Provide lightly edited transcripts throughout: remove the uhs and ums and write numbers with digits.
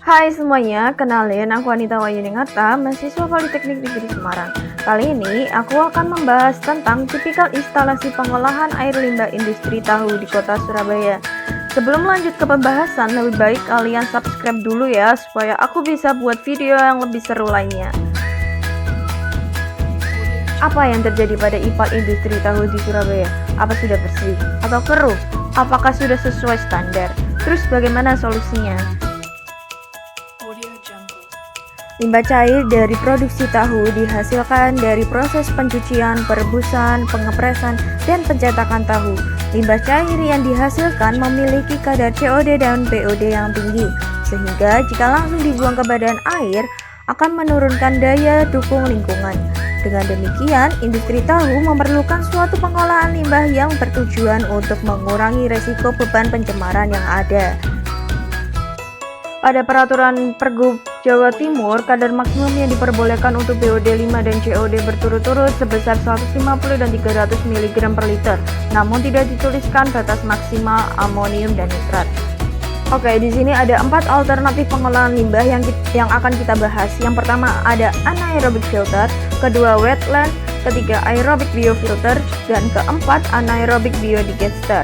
Hai semuanya, kenalin aku Anita Wayuningarta, mahasiswa Politeknik Negeri Semarang. Kali ini aku akan membahas tentang tipikal instalasi pengolahan air limbah industri tahu di kota Surabaya. Sebelum lanjut ke pembahasan, lebih baik kalian subscribe dulu ya, supaya aku bisa buat video yang lebih seru lainnya. Apa yang terjadi pada IPAL industri tahu di Surabaya? Apa sudah bersih atau keruh? Apakah sudah sesuai standar? Terus bagaimana solusinya? Limbah cair dari produksi tahu dihasilkan dari proses pencucian, perebusan, pengepresan, dan pencetakan tahu. Limbah cair yang dihasilkan memiliki kadar COD dan POD yang tinggi, sehingga jika langsung dibuang ke badan air, akan menurunkan daya dukung lingkungan. Dengan demikian, industri tahu memerlukan suatu pengolahan limbah yang bertujuan untuk mengurangi resiko beban pencemaran yang ada. Pada peraturan Pergub Jawa Timur, kadar maksimum yang diperbolehkan untuk BOD 5 dan COD berturut-turut sebesar 150 dan 300 mg per liter, namun tidak dituliskan batas maksimal amonium dan nitrat. Oke, di sini ada 4 alternatif pengolahan limbah yang akan kita bahas. Yang pertama ada anaerobic filter, kedua wetland, ketiga aerobic biofilter, dan keempat anaerobic biodigester.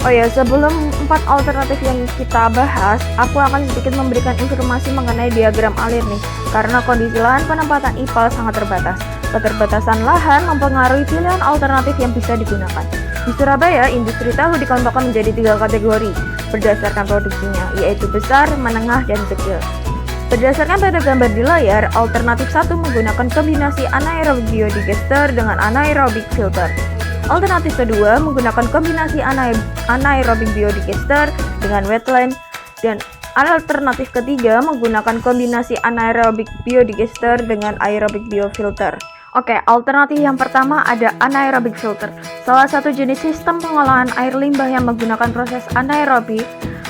Oh ya, sebelum 4 alternatif yang kita bahas, aku akan sedikit memberikan informasi mengenai diagram alir nih, karena kondisi lahan penempatan IPAL sangat terbatas. Keterbatasan lahan mempengaruhi pilihan alternatif yang bisa digunakan. Di Surabaya, industri tahu dikelompokkan menjadi 3 kategori berdasarkan produksinya, yaitu besar, menengah, dan kecil. Berdasarkan pada gambar di layar, alternatif 1 menggunakan kombinasi anaerobic biodigester dengan anaerobic filter. Alternatif kedua menggunakan kombinasi anaerobic biodigester dengan wetland, dan alternatif ketiga menggunakan kombinasi anaerobic biodigester dengan aerobic biofilter. Oke, alternatif yang pertama ada anaerobic filter, salah satu jenis sistem pengolahan air limbah yang menggunakan proses anaerobik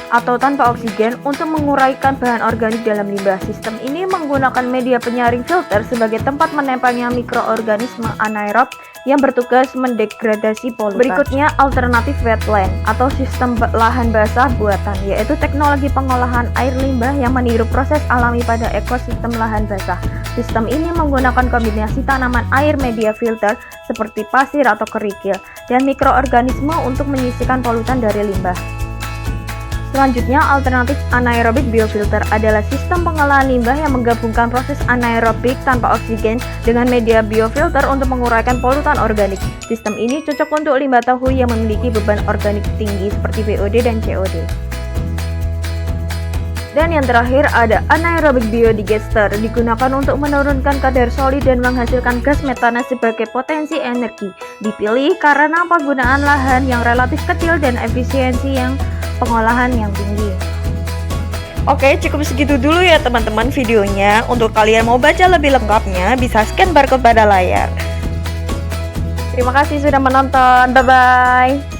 atau tanpa oksigen untuk menguraikan bahan organik dalam limbah. Sistem ini menggunakan media penyaring filter sebagai tempat menempelnya mikroorganisme anaerob yang bertugas mendegradasi polutan. Berikutnya alternatif wetland atau sistem lahan basah buatan, yaitu teknologi pengolahan air limbah yang meniru proses alami pada ekosistem lahan basah. Sistem ini menggunakan kombinasi tanaman air media filter seperti pasir atau kerikil dan mikroorganisme untuk menyisihkan polutan dari limbah. Selanjutnya, alternatif anaerobic biofilter adalah sistem pengolahan limbah yang menggabungkan proses anaerobik tanpa oksigen dengan media biofilter untuk menguraikan polutan organik. Sistem ini cocok untuk limbah tahu yang memiliki beban organik tinggi seperti BOD dan COD. Dan yang terakhir ada anaerobic biodigester, digunakan untuk menurunkan kadar solid dan menghasilkan gas metana sebagai potensi energi. Dipilih karena penggunaan lahan yang relatif kecil dan efisiensi pengolahan yang tinggi. Oke, cukup segitu dulu ya teman-teman videonya. Untuk kalian mau baca lebih lengkapnya, bisa scan barcode pada layar. Terima kasih sudah menonton. Bye-bye.